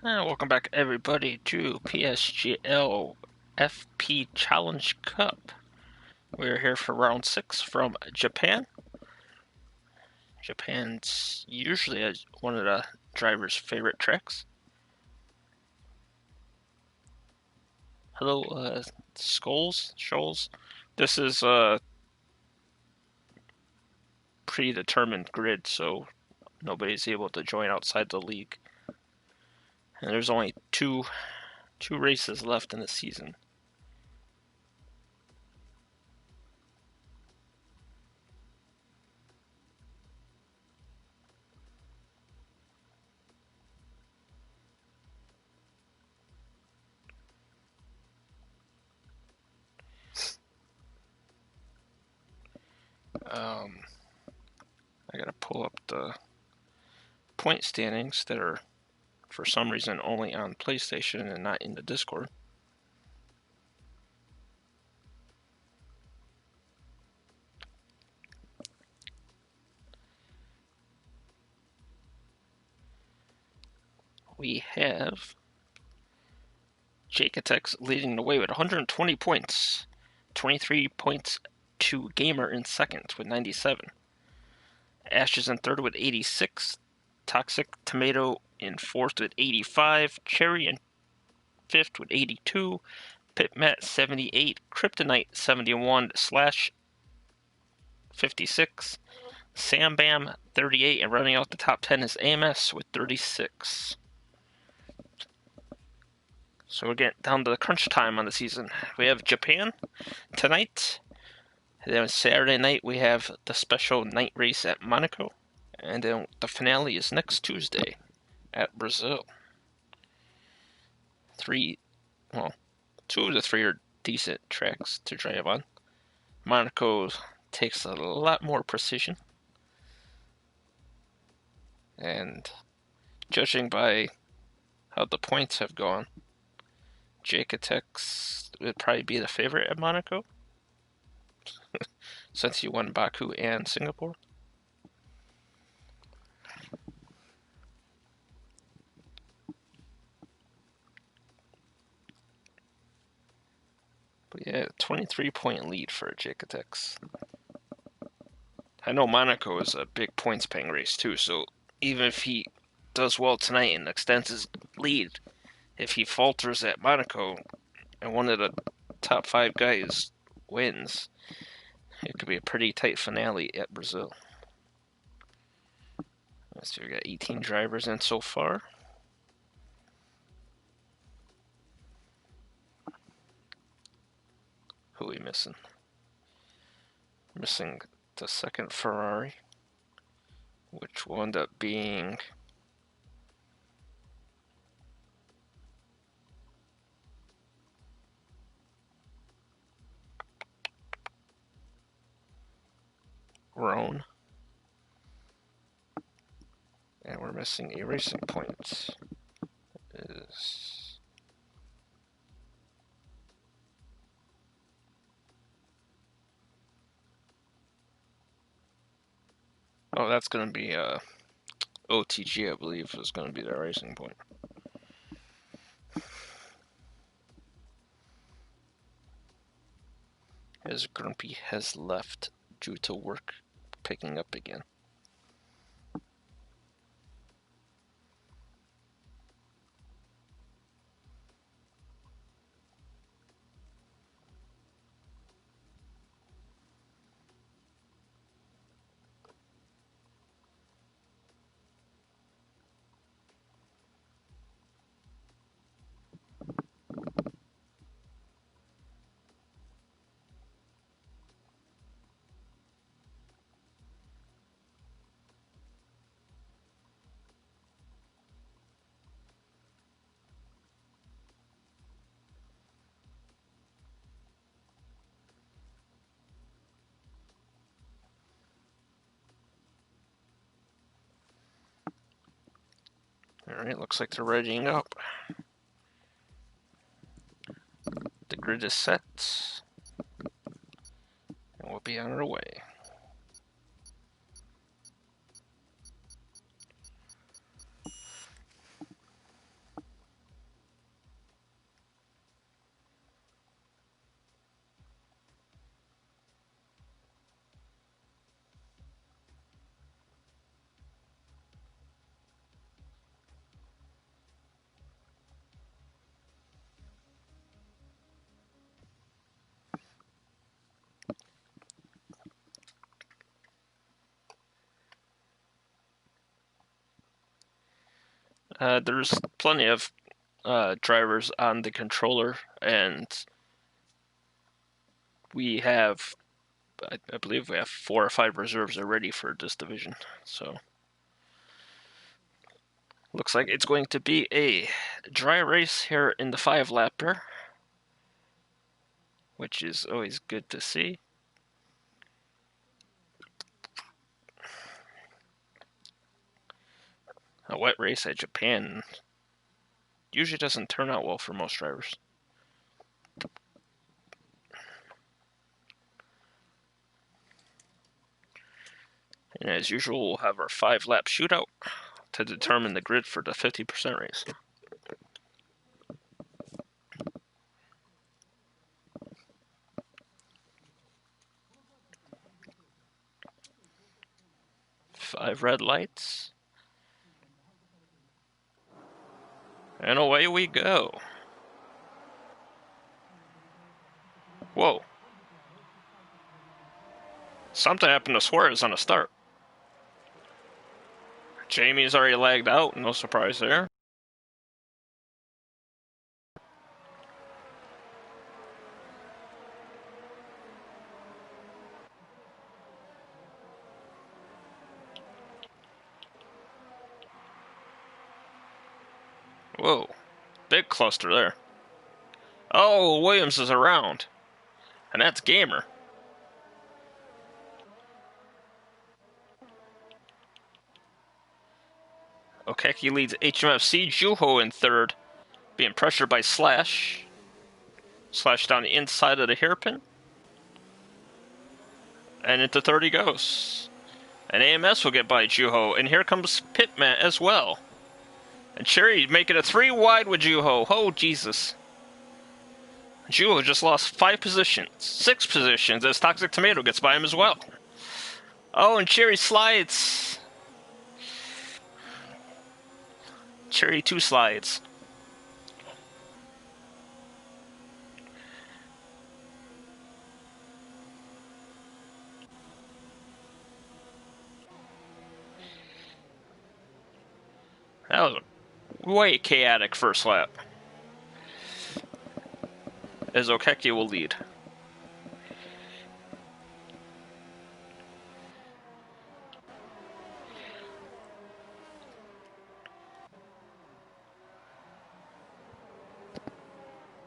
Welcome back, everybody, to PSGL FP Challenge Cup. We're here for round 6 from Japan. Japan's usually one of the drivers' favorite tracks. Hello, Shoals. This is a predetermined grid, so nobody's able to join outside the league. And there's only two races left in the season. I gotta pull up the point standings that are, for some reason, only on PlayStation and not in the Discord. We have Jaketex leading the way with 120 points, 23 points to Gamer in second with 97. Ashes in third with 86. Toxic Tomato in fourth with 85. Cherry in fifth with 82. Pitmat 78. Kryptonite 71. Slash 56. Sam Bam 38. And running out the top 10 is AMS with 36. So we're getting down to the crunch time on the season. We have Japan tonight. Then Saturday night we have the special night race at Monaco. And then the finale is next Tuesday at Brazil. Two of the three are decent tracks to drive on. Monaco takes a lot more precision. And judging by how the points have gone, Jaketex would probably be the favorite at Monaco, since he won Baku and Singapore. But yeah, 23-point lead for Jaketex. I know Monaco is a big points-paying race too, so even if he does well tonight and extends his lead, if he falters at Monaco and one of the top 5 guys wins, it could be a pretty tight finale at Brazil. So we got 18 drivers in so far. Who are we missing? Missing the second Ferrari, which will end up being Roan. And we're missing a racing point. Oh, that's going to be OTG, I believe, is going to be the racing point. As Grumpy has left due to work picking up again. Alright, looks like they're readying up. The grid is set. And we'll be on our way. There's plenty of drivers on the controller, and we have, I believe we have 4 or 5 reserves already for this division. So looks like it's going to be a dry race here in the 5-lapper, which is always good to see. A wet race at Japan usually doesn't turn out well for most drivers. And as usual, we'll have our 5-lap shootout to determine the grid for the 50% race. Five red lights. And away we go. Whoa. Something happened to Suarez on the start. Jamie's already lagged out, no surprise there. Whoa. Big cluster there. Oh, Williams is around. And that's Gamer. Okeki leads HMFC. Juho in third, being pressured by Slash. Slash down the inside of the hairpin. And into third he goes. And AMS will get by Juho. And here comes Pitman as well. And Cherry making a 3 wide with Juho. Oh, Jesus. Juho just lost 5 positions. 6 positions as Toxic Tomato gets by him as well. Oh, and Cherry slides. Cherry 2 slides. That was a way chaotic first lap. As Okeki will lead.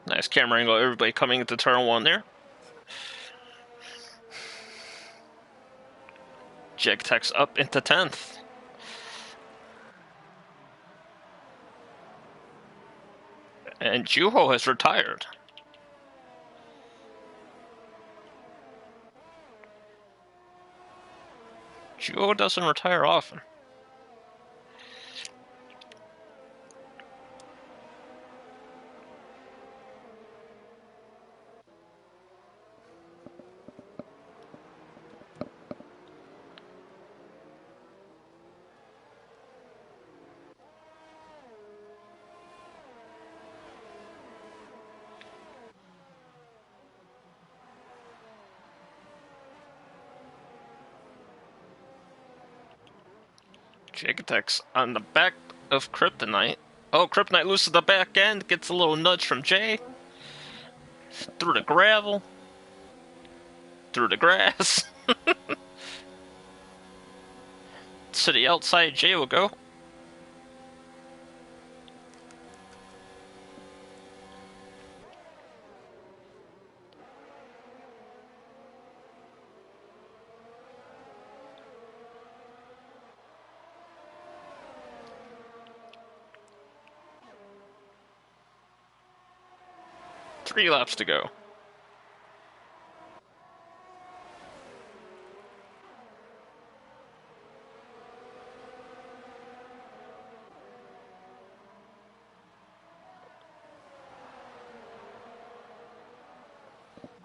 Nice camera angle, everybody coming into turn 1 there. Jegtex up into 10th. And Juho has retired. Juho doesn't retire often. Jegtex on the back of Kryptonite. Oh, Kryptonite loses the back end, gets a little nudge from Jay. Through the gravel. Through the grass. To the outside, Jay will go. Three laps to go.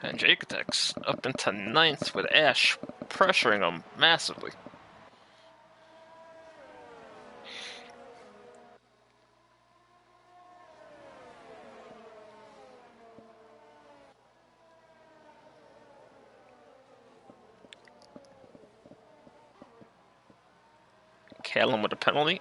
And Jegtex up into 9th with Ash pressuring him massively. Callum with a penalty.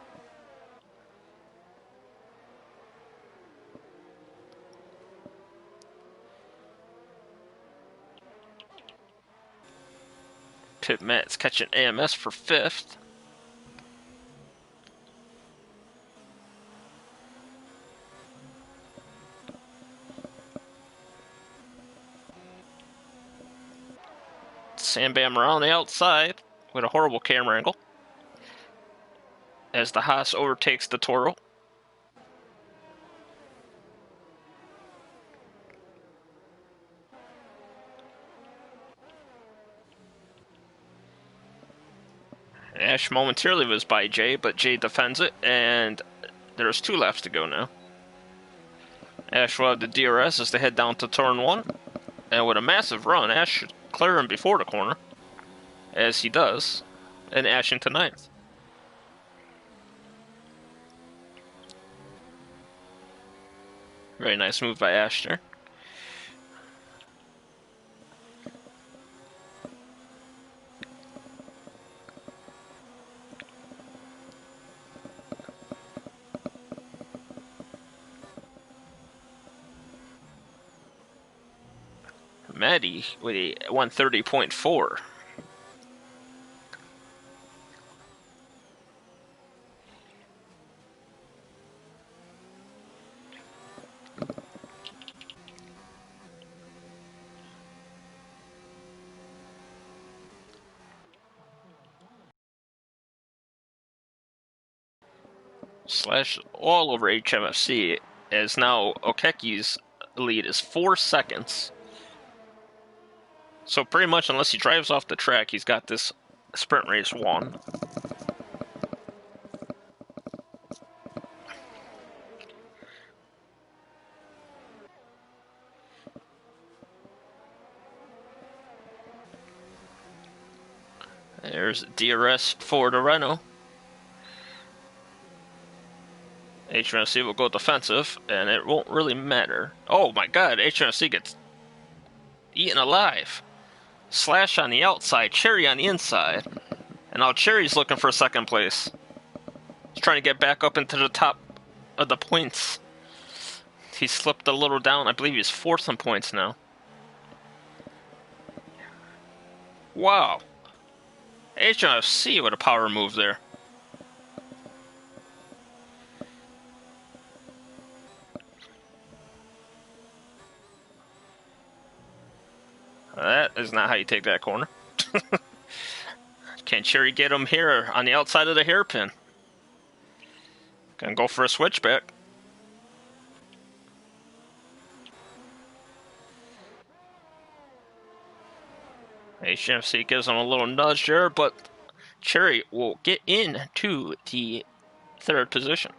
pit, Matt's catching AMS for 5th. Sam Bam around the outside with a horrible camera angle as the Haas overtakes the Toro. Ash momentarily was by Jay, but Jay defends it, and there's 2 laps to go now. Ash will have the DRS as they head down to turn 1, and with a massive run, Ash should clear him before the corner, as he does, and Ash into 9th. Very nice move by Ash there. Maddie with a 130.4. Slash all over HMFC, as now Okeki's lead is 4 seconds. So pretty much, unless he drives off the track, he's got this sprint race won. There's DRS for the Renault. HMFC will go defensive, and it won't really matter. Oh my god, HMFC gets eaten alive. Slash on the outside, Cherry on the inside. And now Cherry's looking for 2nd place. He's trying to get back up into the top of the points. He slipped a little down. I believe he's 4th in points now. Wow. HMFC with a power move there. That is not how you take that corner. Can Cherry get him here on the outside of the hairpin? Gonna go for a switchback. HMC gives him a little nudge there, but Cherry will get into the 3rd position.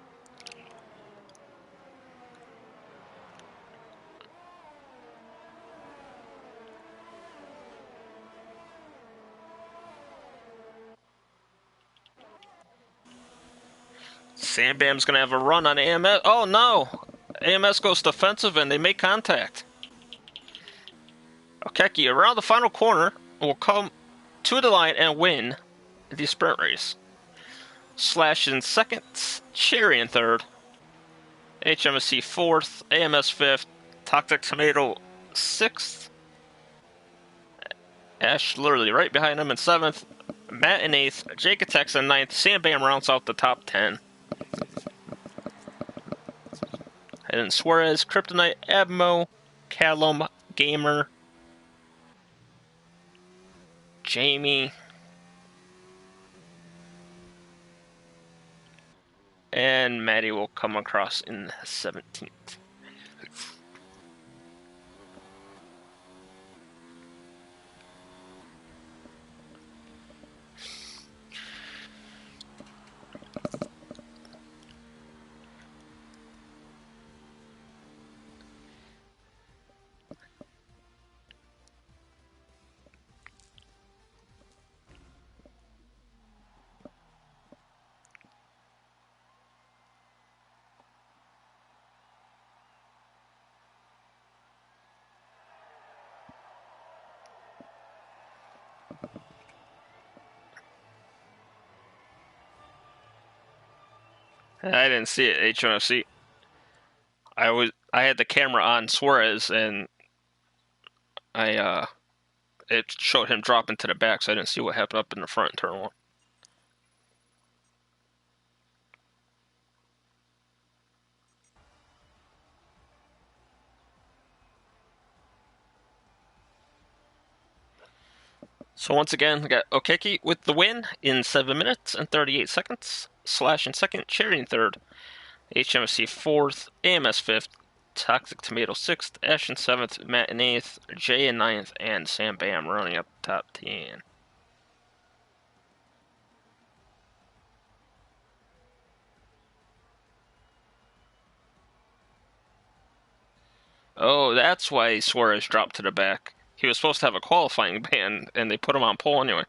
Sam Bam's going to have a run on AMS. Oh no! AMS goes defensive and they make contact. Okeki around the final corner will come to the line and win the sprint race. Slash in 2nd, Cherry in 3rd, HMSC 4th, AMS 5th, Toxic Tomato 6th, Ash literally right behind him in 7th, Matt in 8th, Jake Atex in 9th, Sam Bam rounds out the top 10. And then Suarez, Kryptonite, Abmo, Callum, Gamer, Jamie, and Maddie will come across in 17th. I didn't see it, HMFC. I had the camera on Suarez, and I it showed him dropping to the back, so I didn't see what happened up in the front in turn one. So once again, we got Okeki with the win in 7 minutes and 38 seconds. Slash in second, Cherry in third, HMC fourth, AMS fifth, Toxic Tomato sixth, Ash in seventh, Matt in eighth, Jay in ninth, and Sam Bam running up top 10. Oh, that's why Suarez dropped to the back. He was supposed to have a qualifying ban, and they put him on pole anyway.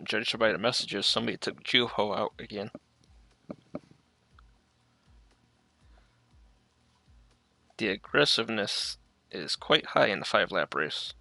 Judged by the messages, somebody took Juho out again. The aggressiveness is quite high in the 5-lap race.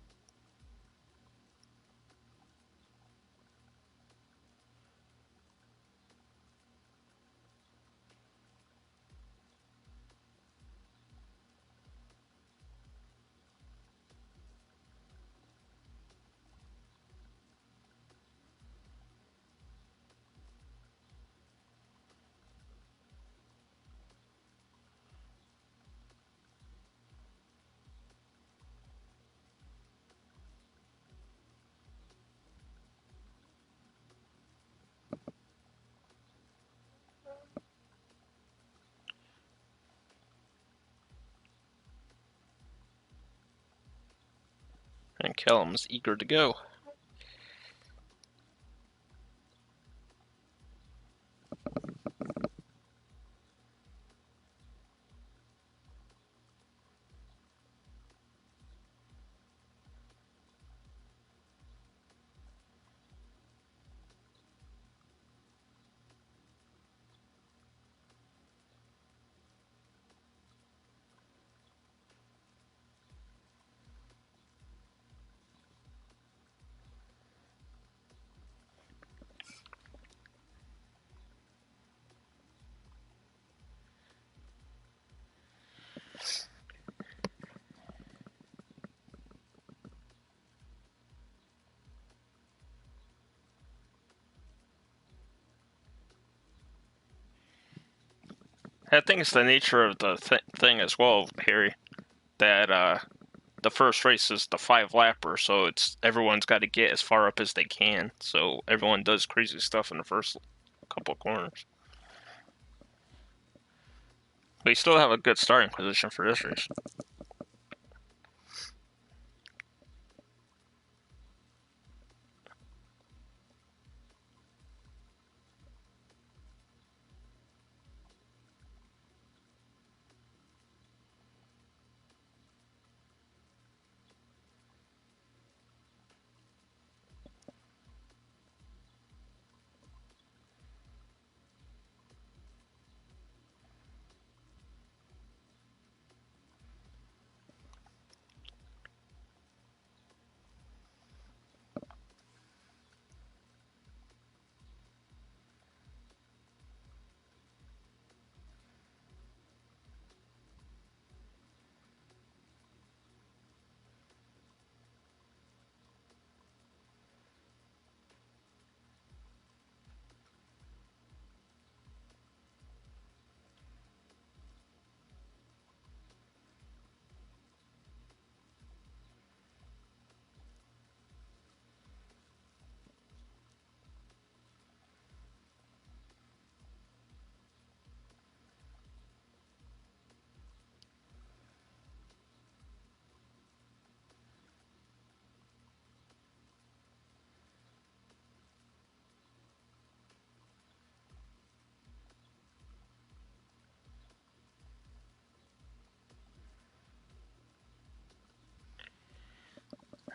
And Callum's eager to go. I think it's the nature of the thing as well, Harry, that the first race is the 5-lapper, so it's everyone's got to get as far up as they can. So everyone does crazy stuff in the first couple of corners. But you still have a good starting position for this race.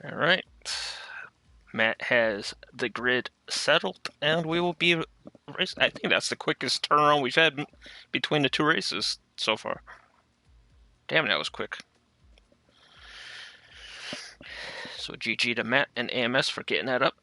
All right. Matt has the grid settled, and we will be race. I think that's the quickest turnaround we've had between the two races so far. Damn, that was quick. So GG to Matt and AMS for getting that up.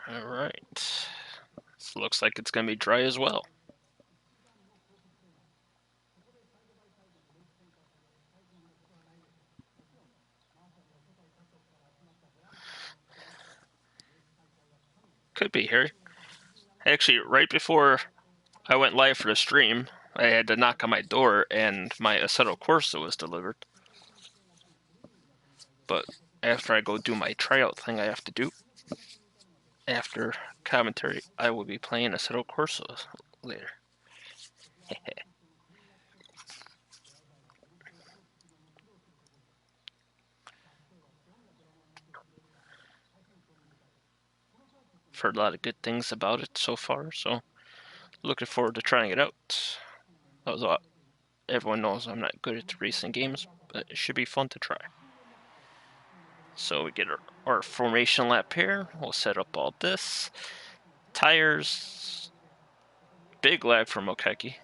All right. This looks like it's going to be dry as well. Could be here. Actually, right before I went live for the stream, I had to knock on my door, and my Assetto Corsa was delivered. But after I go do my tryout thing I have to do, after commentary, I will be playing Assetto Corsa later. I've heard a lot of good things about it so far, so looking forward to trying it out. That was a lot. Everyone knows I'm not good at racing games, but it should be fun to try. So we get our formation lap here. We'll set up all this. Tires. Big lag from Okeki.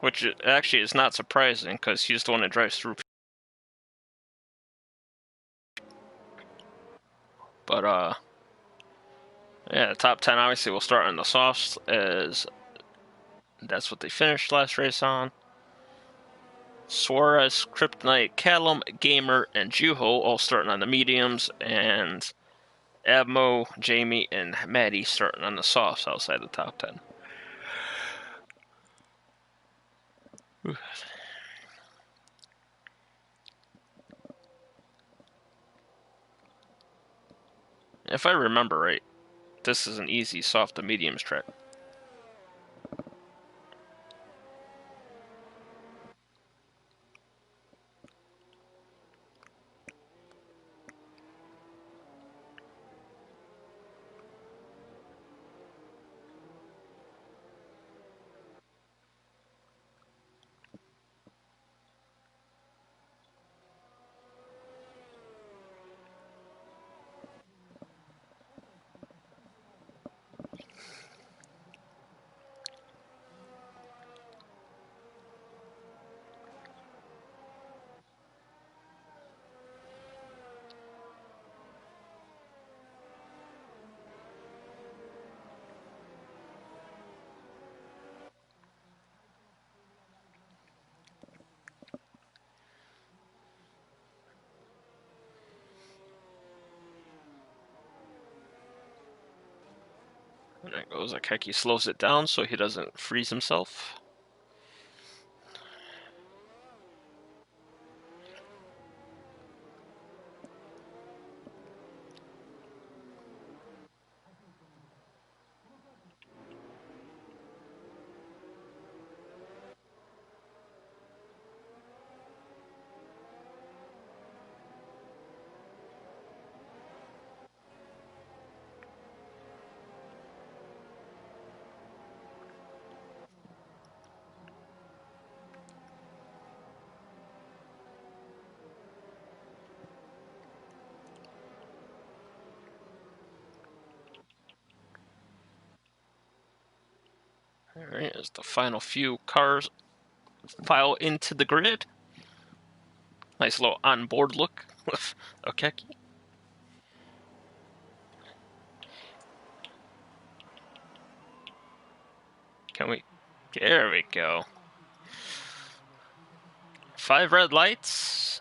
Which actually is not surprising, because he's the one that drives through. But, yeah, the top 10 obviously will start on the softs, as that's what they finished last race on. Suarez, Kryptonite, Callum, Gamer, and Juho all starting on the mediums, and Abmo, Jamie, and Maddie starting on the softs outside the top 10. If I remember right, this is an easy soft to mediums track. And it goes like heck, he slows it down so he doesn't freeze himself. Alright, as the final few cars file into the grid. Nice little onboard look with Okeki. Can we... There we go. 5 red lights.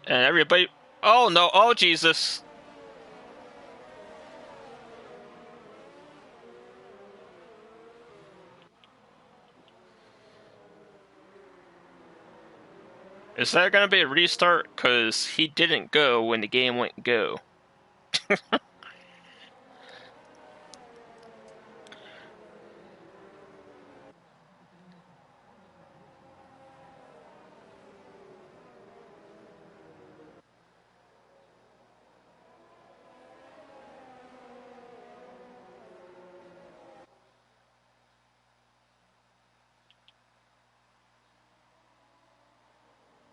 And everybody... Oh no, oh Jesus. Is that gonna be a restart? Cause he didn't go when the game went go.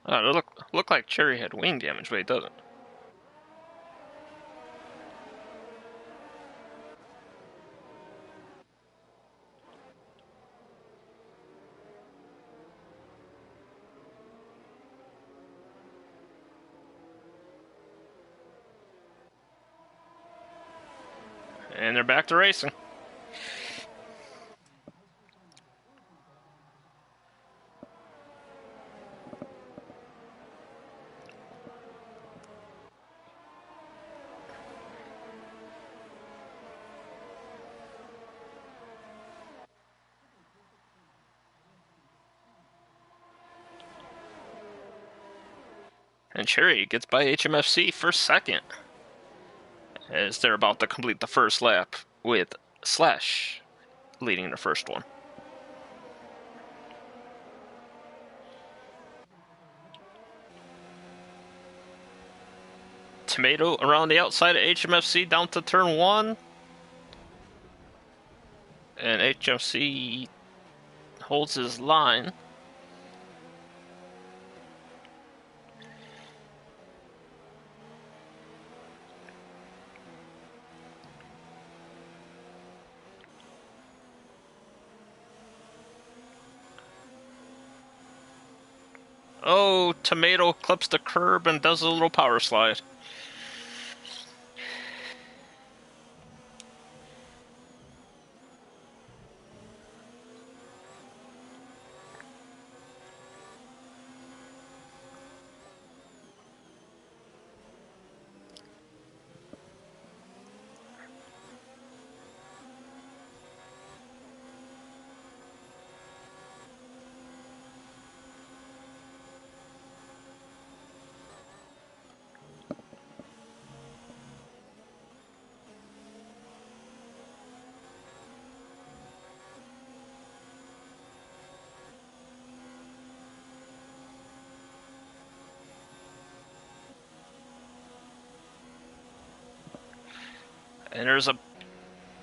Oh, it look like Cherry had wing damage, but it doesn't. And they're back to racing. And Cherry gets by HMFC for second, as they're about to complete the first lap with Slash leading the first one. Tomato around the outside of HMFC down to turn 1. And HMC holds his line. Oh, Tomato clips the curb and does a little power slide. And there's a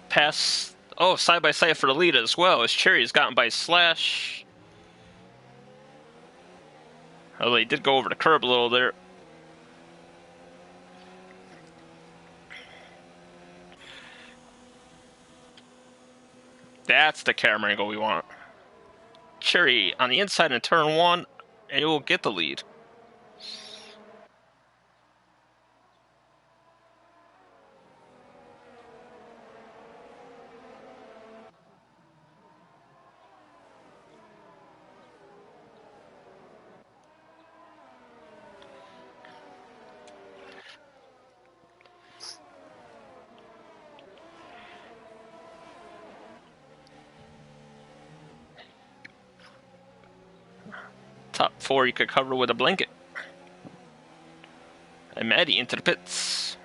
pass, oh, side by side for the lead as well, as Cherry's gotten by Slash. Although he did go over the curb a little there. That's the camera angle we want. Cherry on the inside in turn 1, and it will get the lead. Top 4 you could cover with a blanket. And Maddie into the pits.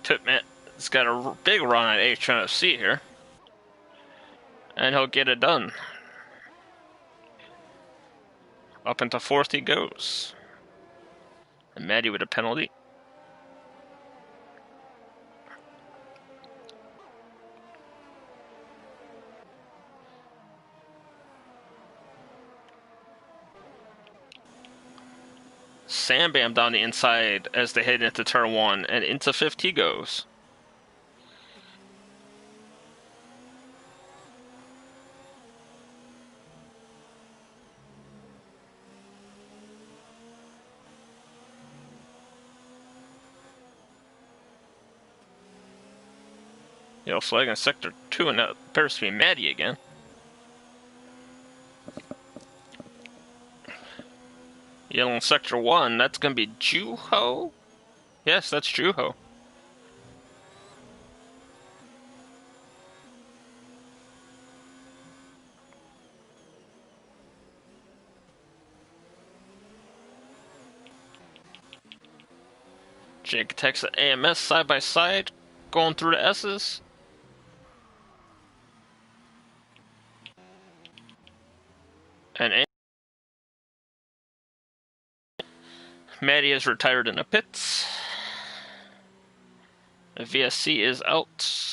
Tipman has got a big run at HMFC here. And he'll get it done. Up into fourth he goes. And Maddie with a penalty. Sam Bam down the inside as they head into turn one, and into fifth he goes. Yellow flag in sector 2, and that appears to be Maddie again. Yellow in sector 1, that's going to be Juho? Yes, that's Juho. Jake attacks the AMS side by side, going through the S's. And Maddie is retired in the pits. The VSC is out.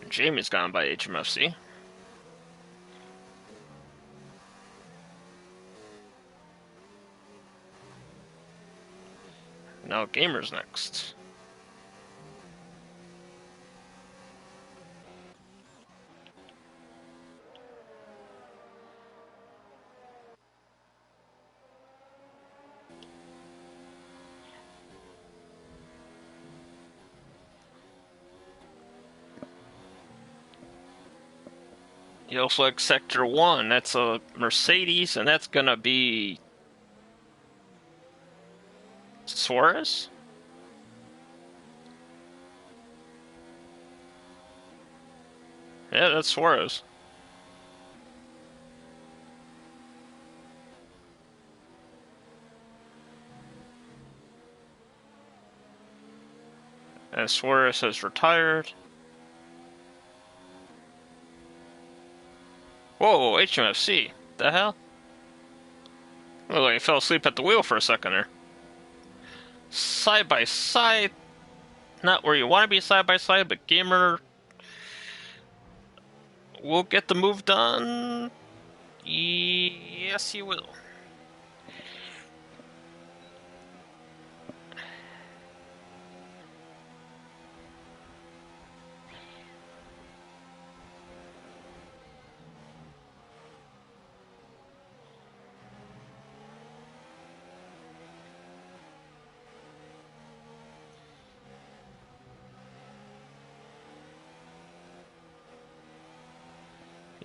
Jamie's gone by HMFC. Now Gamer's next. Yellow flag sector 1, that's a Mercedes, and that's gonna be Suarez? Yeah, that's Suarez. And Suarez has retired. Whoa, HMFC. The hell? Looked like he fell asleep at the wheel for a second there. Side by side. Not where you want to be side by side, but Gamer will get the move done. Yes, he will.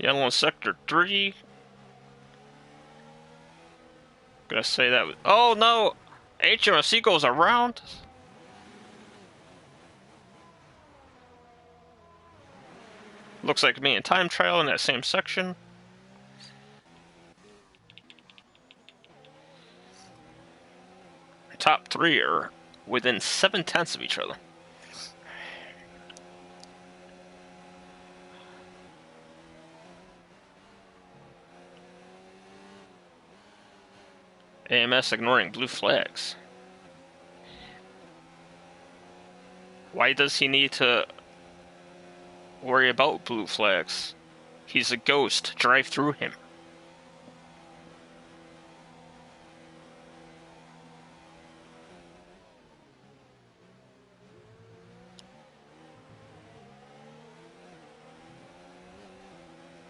Yellow in sector 3. Gonna say that was... Oh no! HMFC goes around? Looks like me and Time Trial in that same section. Top 3 are within 7/10 of each other. AMS ignoring blue flags. Why does he need to worry about blue flags? He's a ghost. Drive through him.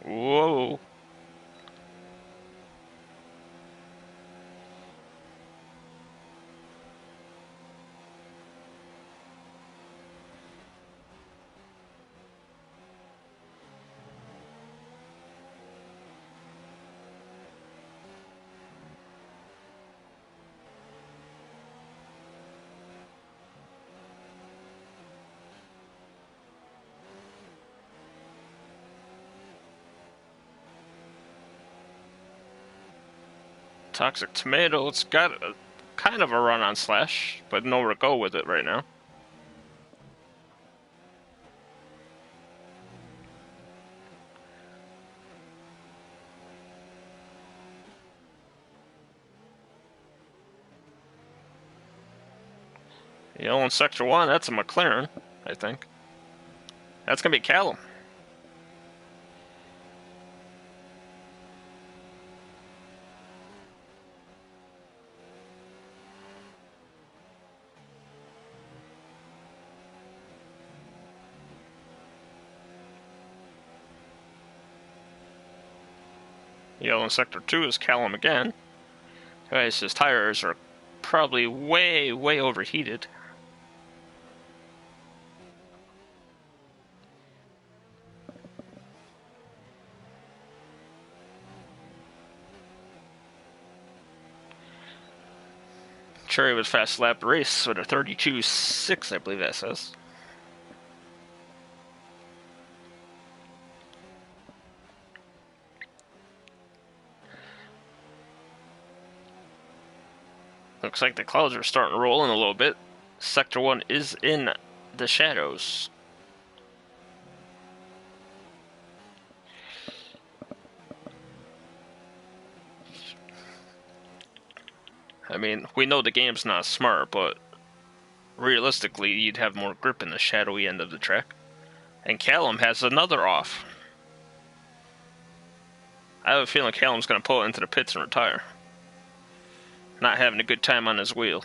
Whoa. Toxic Tomato, it's got a, kind of a run on Slash, but nowhere to go with it right now. Yellow in Sector 1, that's a McLaren, I think. That's going to be Callum. Yellow in Sector 2 is Callum again. Guys, his tires are probably way, way overheated. Cherry with fast lap race with a 32.6, I believe that says. Looks like the clouds are starting to roll in a little bit. Sector 1 is in the shadows. I mean, we know the game's not smart, but realistically, you'd have more grip in the shadowy end of the track. And Callum has another off. I have a feeling Callum's going to pull it into the pits and retire. Not having a good time on his wheel.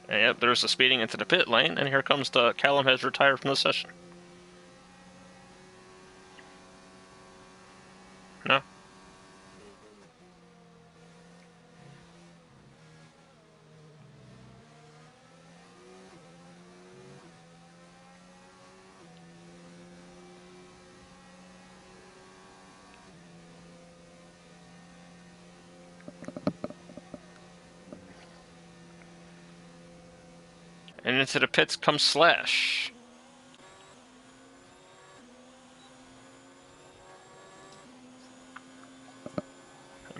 And yep, there's the speeding into the pit lane, and here comes the Callum has retired from the session. No. And into the pits comes Slash.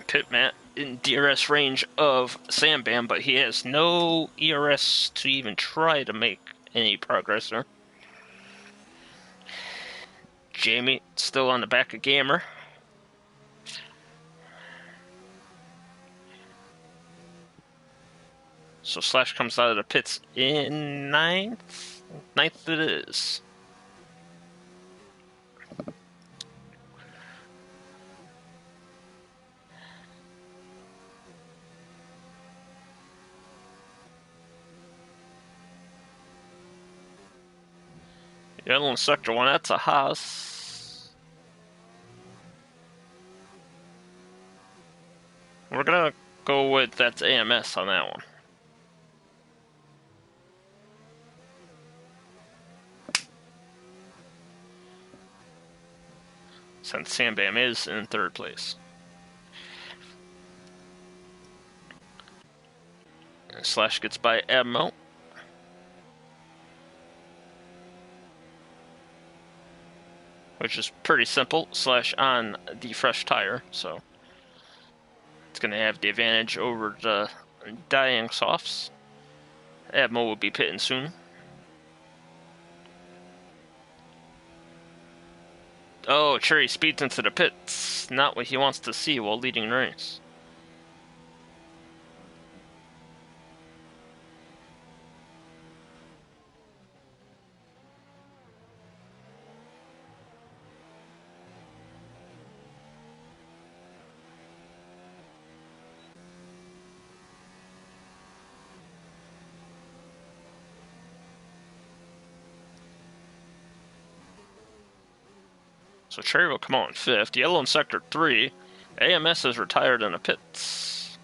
Pitmat in DRS range of Sambam, but he has no ERS to even try to make any progress there. Jamie still on the back of Gamer. So Slash comes out of the pits in ninth. Ninth it is. Yellow in Sector 1, that's a Haas. We're gonna go with that's AMS on that one. Since Sambam is in third place. And Slash gets by Admo. Which is pretty simple. Slash on the fresh tire, so it's going to have the advantage over the dying softs. Admo will be pitting soon. Oh, Cherry speeds into the pits. Not what he wants to see while leading the race. So Cherry will come out in fifth. Yellow in Sector 3. AMS is retired in the pits.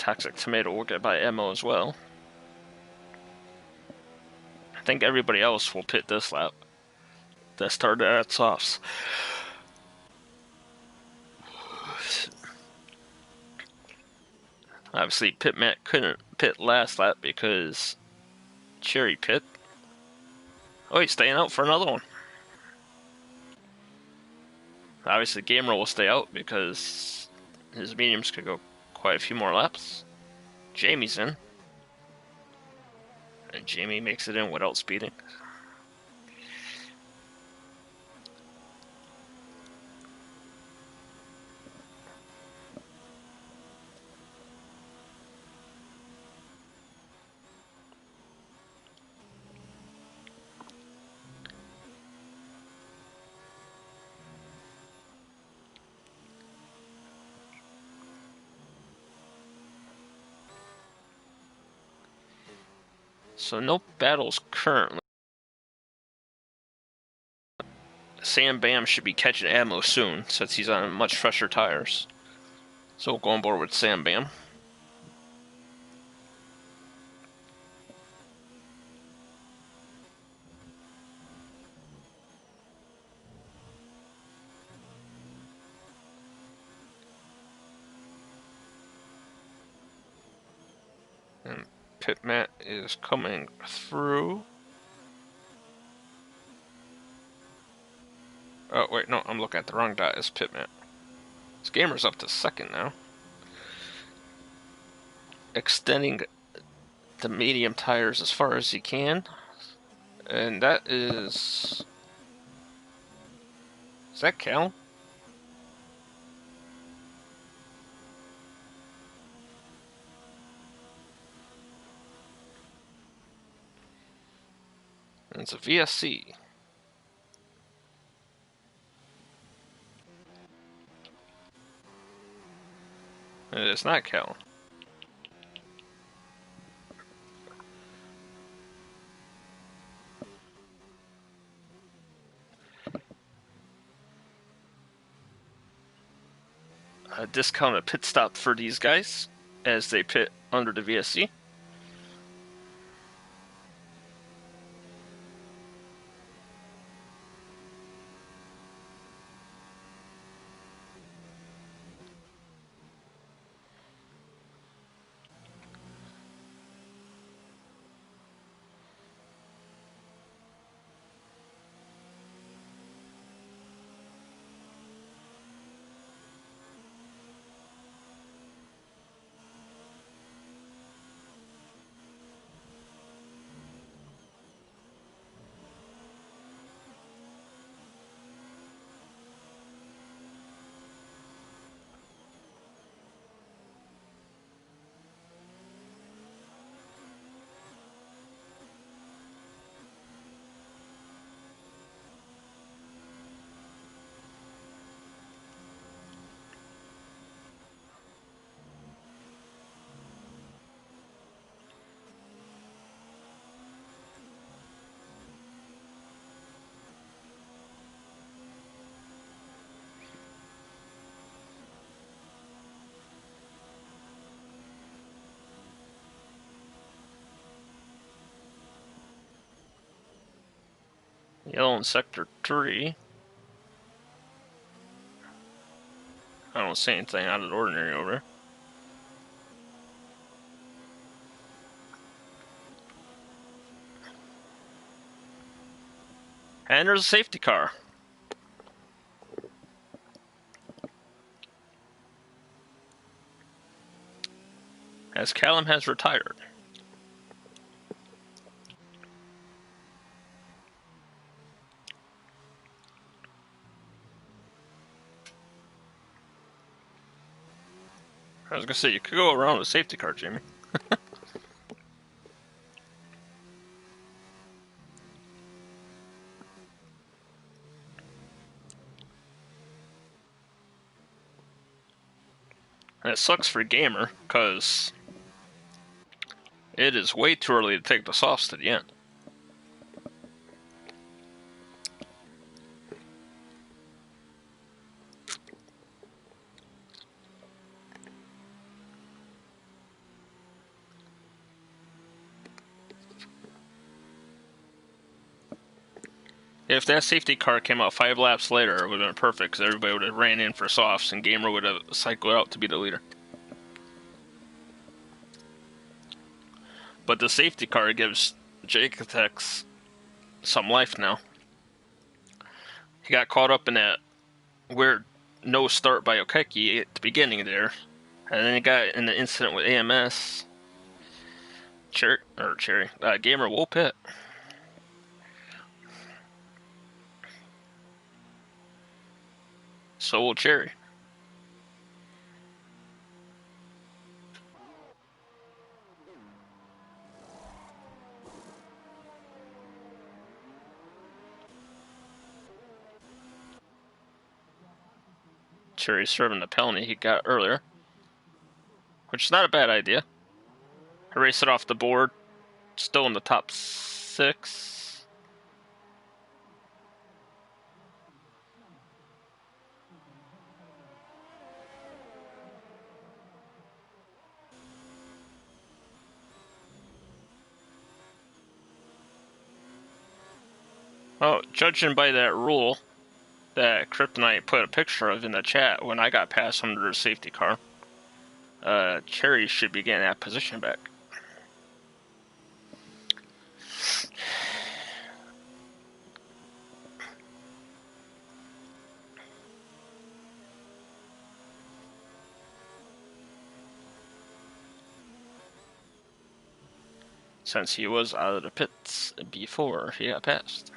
Toxic Tomato will get by ammo as well. I think everybody else will pit this lap that started at softs. Obviously, Pit Matt couldn't pit last lap because Cherry pit. Oh, he's staying out for another one. Obviously, Gamer will stay out because his mediums could go quite a few more laps. Jamie's in. And Jamie makes it in without speeding. So no battles currently. Sam Bam should be catching ammo soon since he's on much fresher tires. So we'll go on board with Sam Bam. And Pit Matt is coming through. Oh, wait, no, I'm looking at the wrong dot. It's Pit Matt. This Gamer's up to second now. Extending the medium tires as far as he can. And that is... Is that Cal? And it's a VSC. And it's not Cal. A discounted pit stop for these guys as they pit under the VSC. Yellow in Sector 3. I don't see anything out of the ordinary over there. And there's a safety car. As Callum has retired. I was gonna say, you could go around with a safety car, Jimmy. And it sucks for Gamer, because it is way too early to take the softs to the end. If that safety car came out 5 laps later, it would have been perfect because everybody would have ran in for softs and Gamer would have cycled out to be the leader. But the safety car gives Jaketex some life now. He got caught up in that weird no start by Okeki at the beginning there, and then he got in the incident with AMS. Gamer will pit. So will Cherry. Cherry's serving the penalty he got earlier, which is not a bad idea. Erase it off the board. Still in the top 6. Oh, judging by that rule that Kryptonite put a picture of in the chat when I got past under the safety car, Cherry should be getting that position back. Since he was out of the pits before he got passed.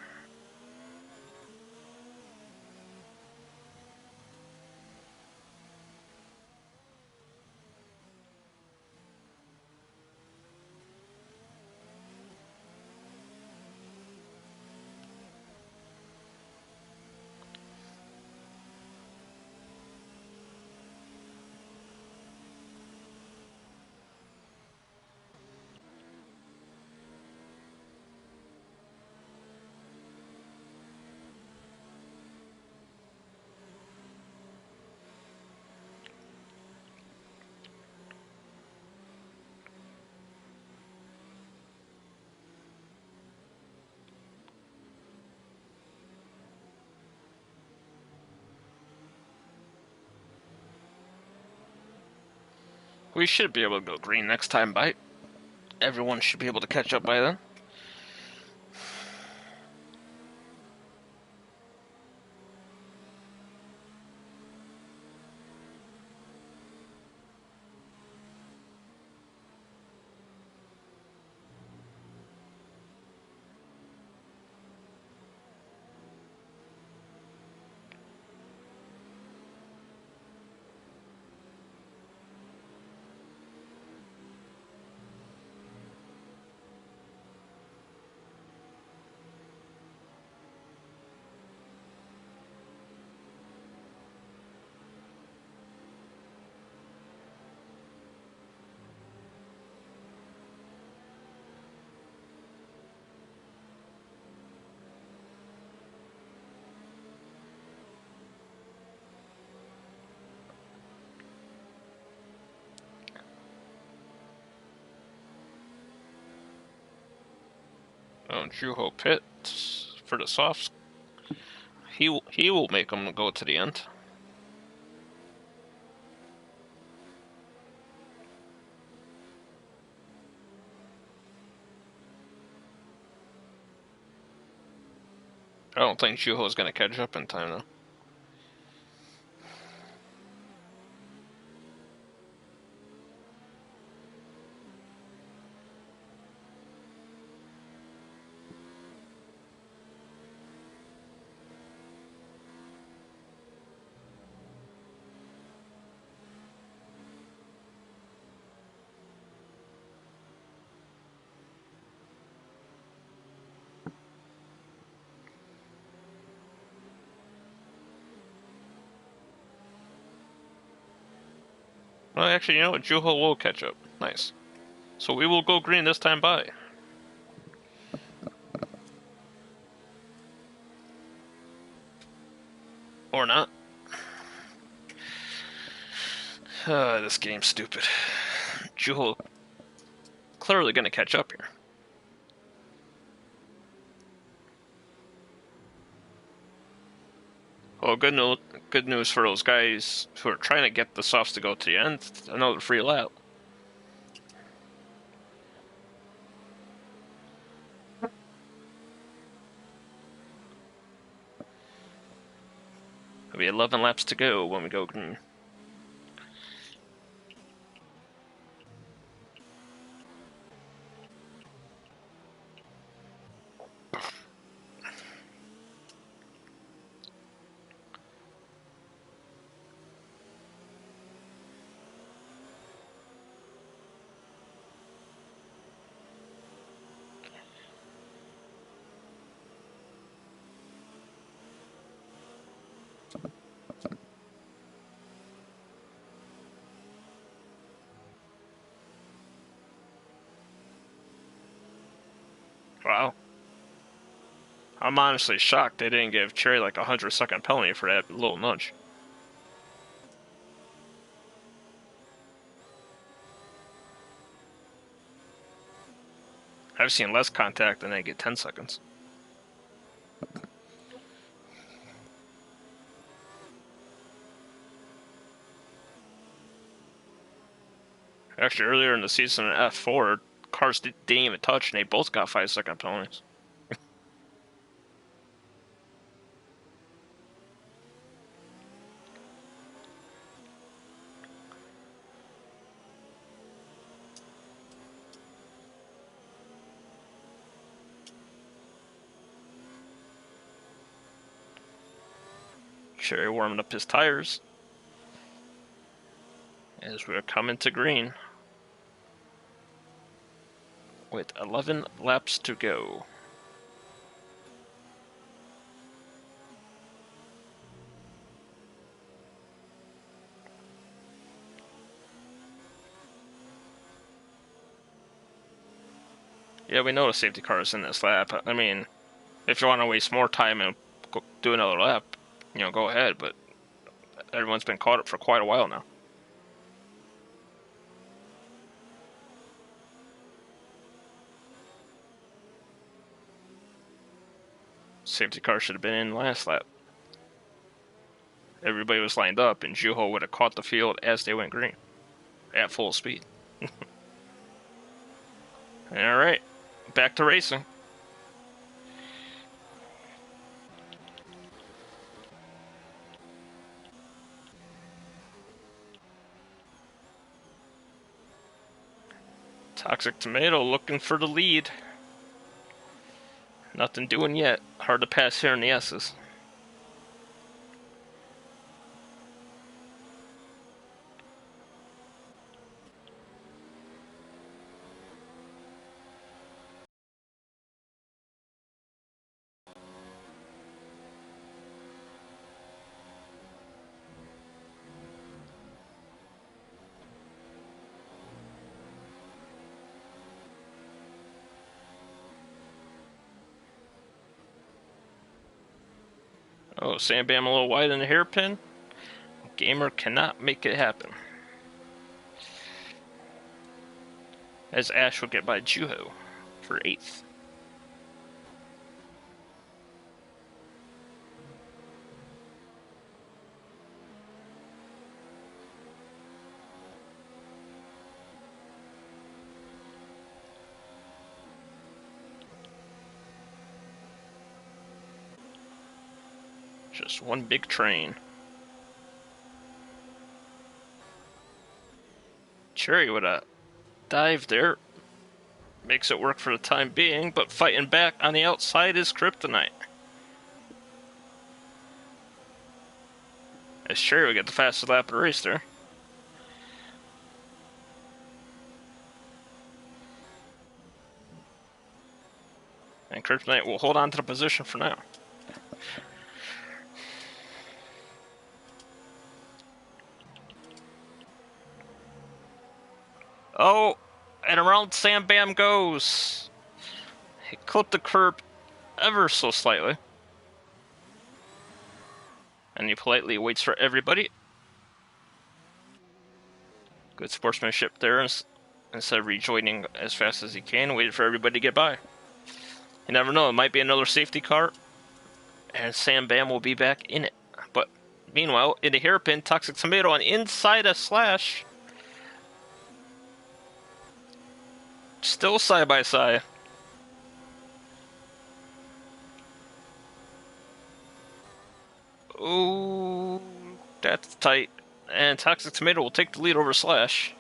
We should be able to go green next time by. Everyone should be able to catch up by then. Oh, Juho pit for the softs. He will make them go to the end. I don't think Juho is going to catch up in time though. Well, actually, you know what? Juho will catch up. Nice. So we will go green this time by. Or not. This game's stupid. Juho clearly going to catch up here. Well, good news for those guys who are trying to get the softs to go to the end. Another free lap. There'll be 11 laps to go when we go green. Wow. I'm honestly shocked they didn't give Cherry like a 100-second penalty for that little nudge. I've seen less contact and they get 10 seconds. Actually, earlier in the season in F4, cars didn't even touch and they both got 5-second penalties. Cherry warming up his tires as we're coming to green with 11 laps to go. Yeah, we know the safety car is in this lap. I mean, if you want to waste more time and do another lap, go ahead, but everyone's been caught up for quite a while now. Safety car should have been in last lap. Everybody was lined up, and Juho would have caught the field as they went green at full speed. All right, back to racing. Toxic Tomato looking for the lead. Nothing doing yet. Hard to pass here in the S's. Oh, Sam Bam a little wide in the hairpin. Gamer cannot make it happen. As Ash will get by Juho for 8th. Just one big train. Cherry with a dive there. Makes it work for the time being, but fighting back on the outside is Kryptonite. As Cherry will get the fastest lap of the race there. And Kryptonite will hold on to the position for now. Oh, and around Sam Bam goes. He clipped the curb ever so slightly. And he politely waits for everybody. Good sportsmanship there. Instead of rejoining as fast as he can, waited for everybody to get by. You never know, it might be another safety car, and Sam Bam will be back in it. But Meanwhile, in a hairpin, Toxic Tomato on inside a slash. Still side by side. Ooh, that's tight. And Toxic Tomato will take the lead over Slash.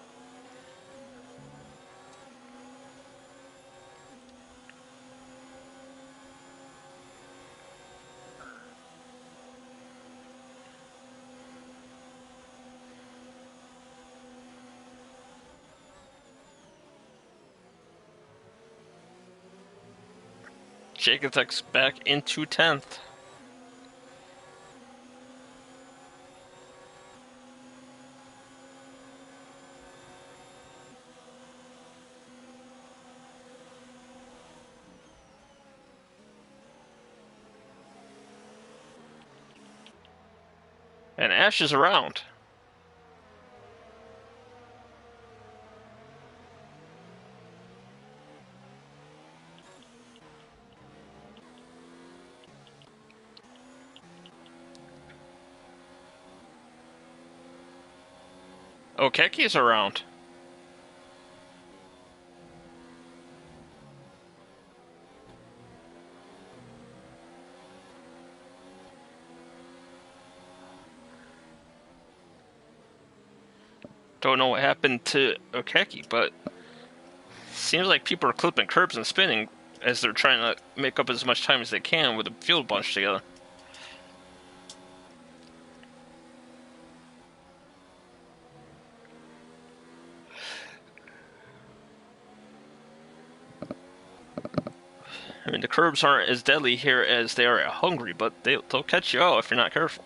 Jaketex back into 10th. And Ash is around. Okeki's around. Don't know what happened to Okeki, but seems like people are clipping curbs and spinning as they're trying to make up as much time as they can with the field bunch together. I mean, the curbs aren't as deadly here as they are at Hungry, but they'll catch you out if you're not careful.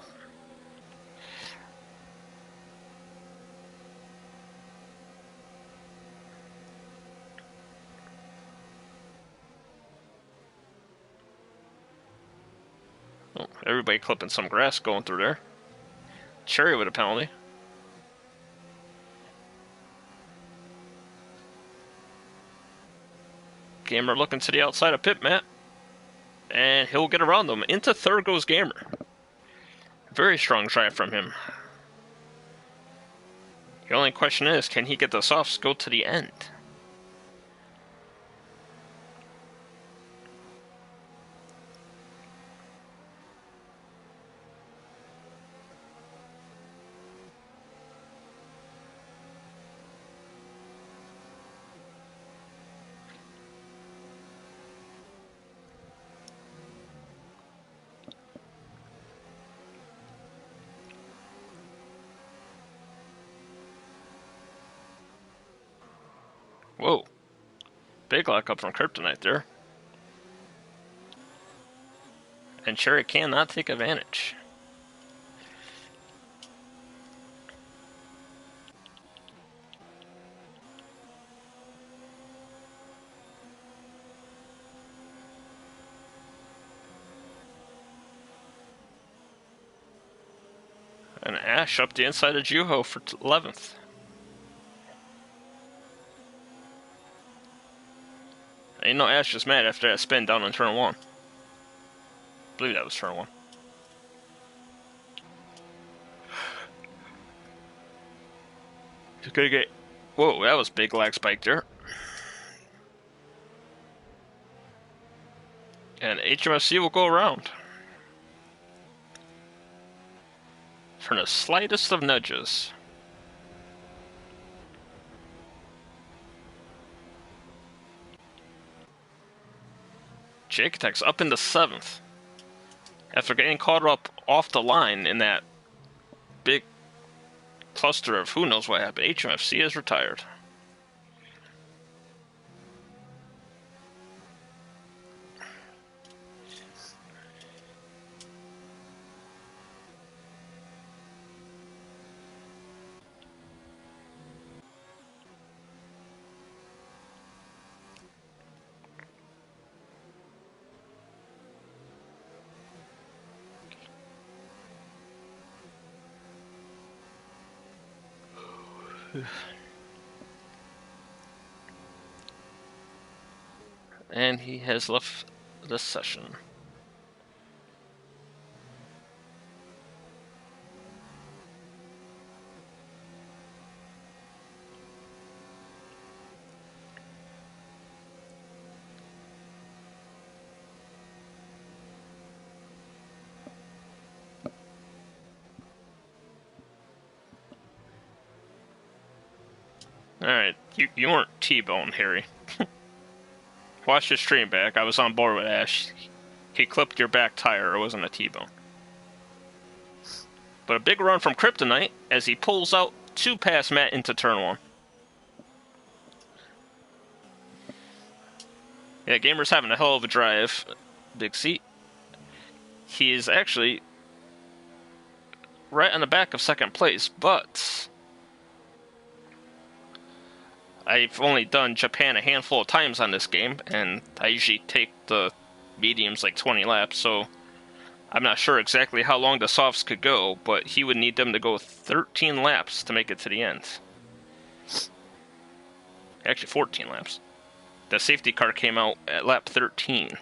Oh, everybody clipping some grass going through there. Cherry with a penalty. Gamer looking to the outside of pit, Matt. And he'll get around them. Into third goes Gamer. Very strong drive from him. The only question is, can he get the softs go to the end? Whoa. Big lockup from Kryptonite there. And Cherry cannot take advantage. And Ash up the inside of Juho for 11th. And you know Ash is mad after that spin down on turn 1. I believe that was turn 1. He's gonna get... Whoa, that was big lag spike there. And HMFC will go around. For the slightest of nudges. Jaketex up into 7th. After getting caught up off the line in that big cluster of who knows what happened, HMFC is retired. And he has left the session. Alright, you weren't T-boned, Harry. Watch the stream back. I was on board with Ash. He clipped your back tire. It wasn't a T-bone. But a big run from Kryptonite as he pulls out 2 past Matt into turn 1. Yeah, Gamer's having a hell of a drive. Big seat. He is actually right on the back of second place, but I've only done Japan a handful of times on this game, and I usually take the mediums like 20 laps, so I'm not sure exactly how long the softs could go, but he would need them to go 13 laps to make it to the end. Actually, 14 laps. The safety car came out at lap 13.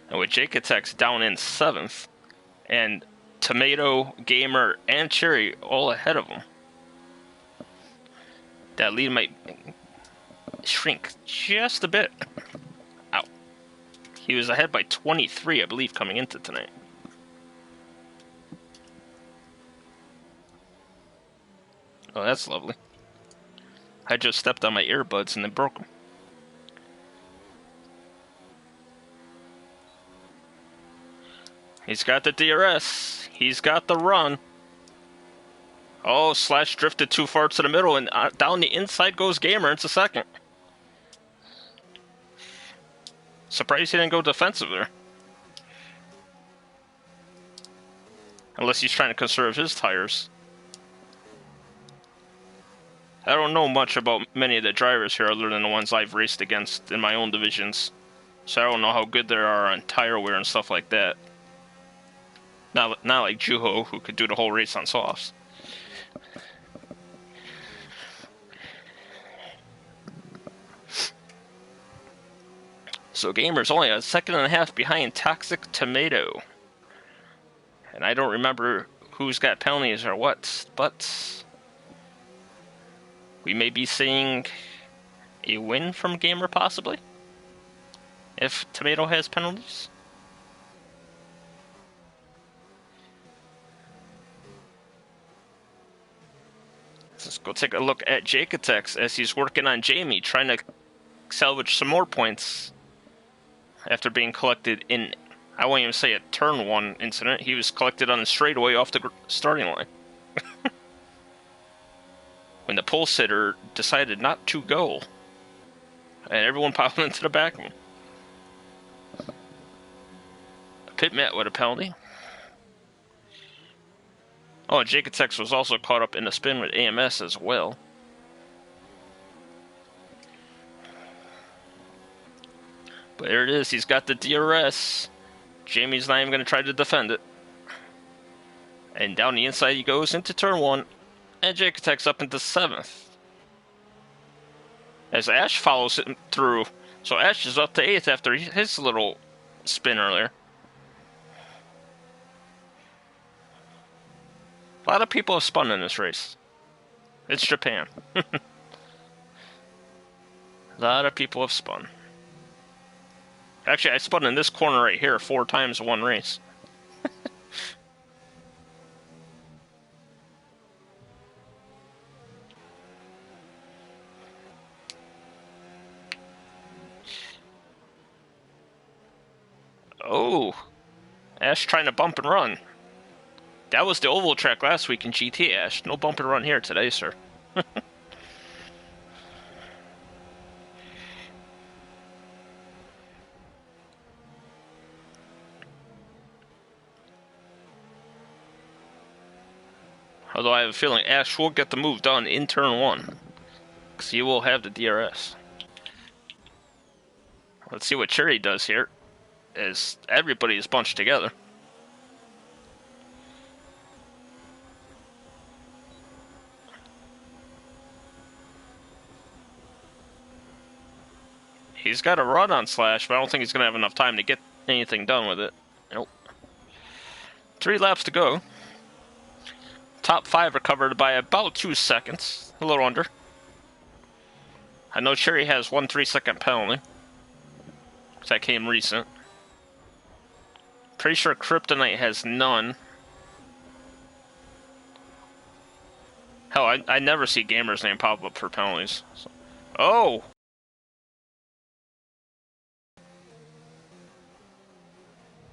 And with Jaketex down in 7th, and Tomato, Gamer, and Cherry all ahead of him, that lead might shrink just a bit. Ow. He was ahead by 23, I believe, coming into tonight. Oh, that's lovely. I just stepped on my earbuds and then broke them. He's got the DRS. He's got the run. Oh, Slash drifted too far to the middle, and down the inside goes Gamer into second. Surprised he didn't go defensive there. Unless he's trying to conserve his tires. I don't know much about many of the drivers here other than the ones I've raced against in my own divisions. So I don't know how good they are on tire wear and stuff like that. Not like Juho, who could do the whole race on softs. So Gamer's only a second and a half behind Toxic Tomato. And I don't remember who's got penalties or what, but we may be seeing a win from Gamer possibly, if Tomato has penalties. Let's go take a look at Jaketex as he's working on Jamie, trying to salvage some more points after being collected in, I won't even say a turn 1 incident. He was collected on the straightaway off the starting line. When the pole sitter decided not to go. And everyone piled into the back of him. Pit met with a penalty. Oh, Jaketex was also caught up in a spin with AMS as well. But there it is, he's got the DRS. Jamie's not even going to try to defend it. And down the inside he goes into turn 1. And Jaketex up into 7th. As Ash follows it through. So Ash is up to 8th after his little spin earlier. A lot of people have spun in this race. It's Japan. A lot of people have spun. Actually, I spun in this corner right here 4 times in one race. Oh, Ash trying to bump and run. That was the oval track last week in GT, Ash. No bump and run here today, sir. Although I have a feeling Ash will get the move done in turn 1. Because he will have the DRS. Let's see what Cherry does here. As everybody is bunched together. He's got a run on Slash, but I don't think he's going to have enough time to get anything done with it. Nope. 3 laps to go. Top 5 are covered by about 2 seconds. A little under. I know Cherry has 1 3-second penalty. That came recent. Pretty sure Kryptonite has none. Hell, I never see Gamer's name pop up for penalties. So. Oh!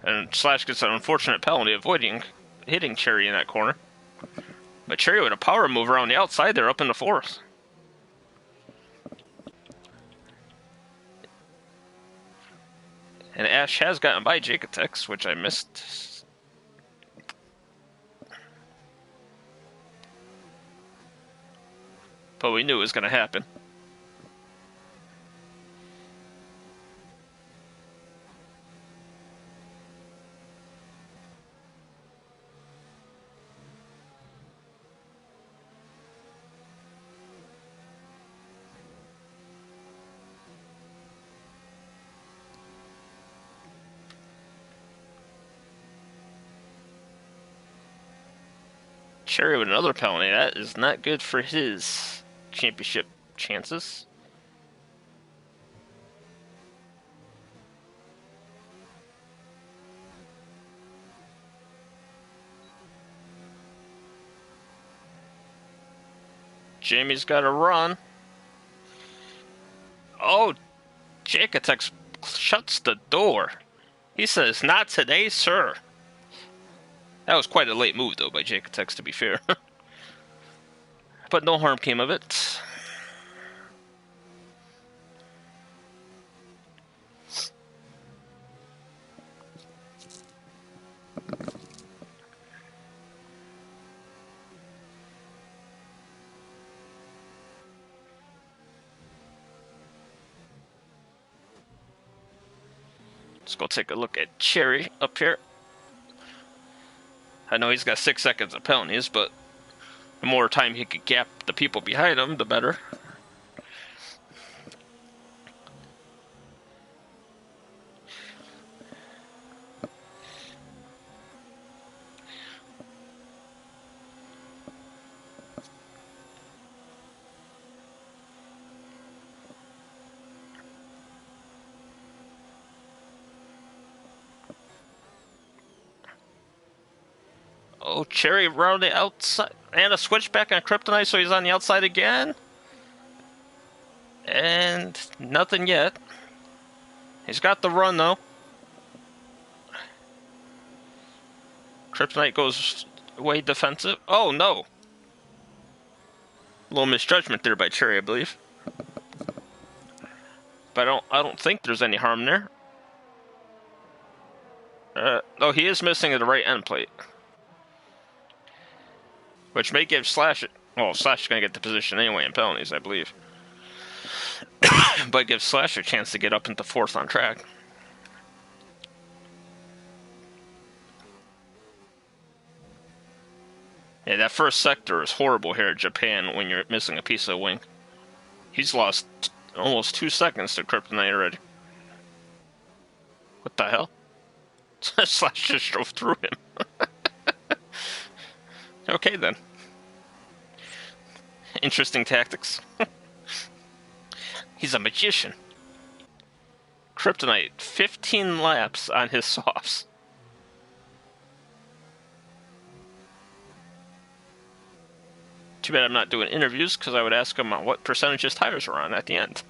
And Slash gets an unfortunate penalty, avoiding hitting Cherry in that corner. But Cherry with a power move around the outside there, up in the fourth. And Ash has gotten by Jacotex, which I missed. But we knew it was going to happen. Cherry with another penalty. That is not good for his championship chances. Jamie's got to run. Oh, Jacotex shuts the door. He says, "Not today, sir." That was quite a late move, though, by Jacotex, to be fair. But no harm came of it. Let's go take a look at Cherry up here. I know he's got 6 seconds of penalties, but the more time he could gap the people behind him, the better. Oh, Cherry around the outside. And a switchback on Kryptonite, so he's on the outside again. And nothing yet. He's got the run, though. Kryptonite goes way defensive. Oh, no. A little misjudgment there by Cherry, I believe. But I don't think there's any harm there. Oh, he is missing at the right end plate. Which may give Slash... Well, Slash is going to get the position anyway in penalties, I believe. But gives Slash a chance to get up into fourth on track. Yeah, that first sector is horrible here in Japan when you're missing a piece of wing. He's lost almost 2 seconds to Kryptonite already. What the hell? Slash just drove through him. Okay, then. Interesting tactics. He's a magician. Kryptonite, 15 laps on his softs. Too bad I'm not doing interviews, because I would ask him what percentage his tires are on at the end.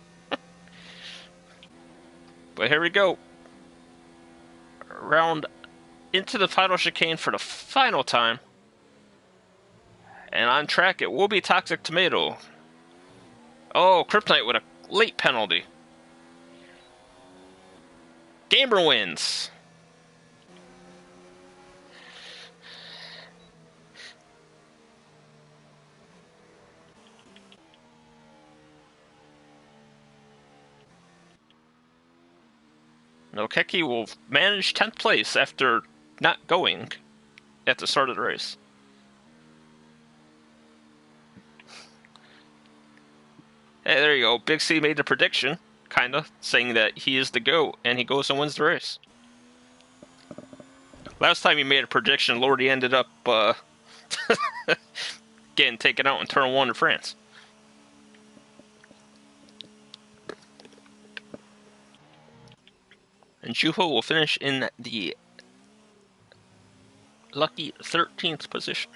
But here we go. Round into the final chicane for the final time. And on track, it will be Toxic Tomato. Oh, Kryptonite with a late penalty. Gamer wins. Nokeki will manage 10th place after not going at the start of the race. Hey, there you go. Big C made the prediction, kinda, saying that he is the GOAT, and he goes and wins the race. Last time he made a prediction, Lordy ended up getting taken out in Turn 1 in France. And Juho will finish in the lucky 13th position.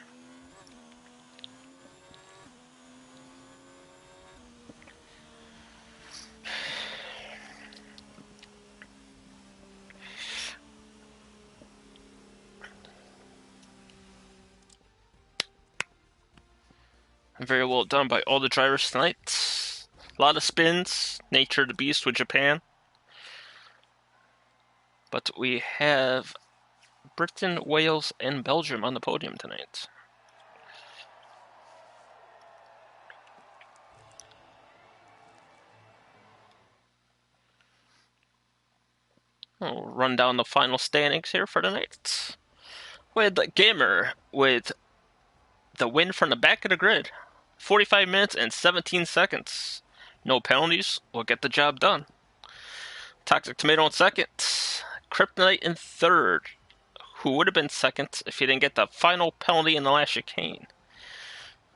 Very well done by all the drivers tonight. A lot of spins. Nature of the beast with Japan. But we have Britain, Wales, and Belgium on the podium tonight. We'll run down the final standings here for the night. With Gamer with the win from the back of the grid. 45 minutes and 17 seconds. No penalties. We'll get the job done. Toxic Tomato in second. Kryptonite in third, who would have been second if he didn't get the final penalty in the last chicane.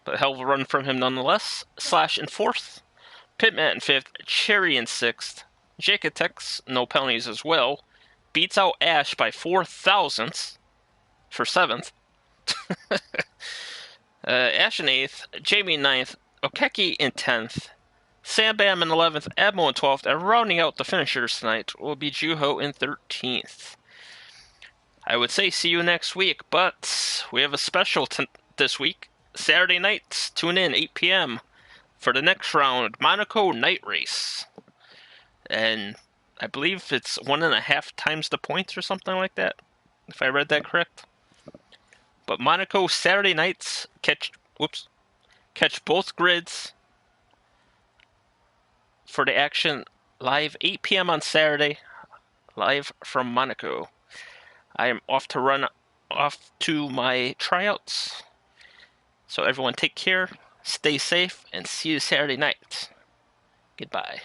But a hell of a run from him nonetheless. Slash in fourth. Pitmat in fifth. Cherry in sixth. Jacotex, no penalties as well. Beats out Ash by 4 thousandths for seventh. Ash in eighth. Jamie in ninth. Okeki in 10th. Sambam in 11th, Admo in 12th, and rounding out the finishers tonight will be Juho in 13th. I would say see you next week, but we have a special this week. Saturday night, tune in 8 p.m. for the next round, Monaco Night Race. And I believe it's 1.5 times the points or something like that, if I read that correct. But Monaco Saturday nights, catch both grids for the action live 8 p.m. on Saturday, live from Monaco. I am off to my tryouts. So everyone take care, stay safe, and see you Saturday night. Goodbye.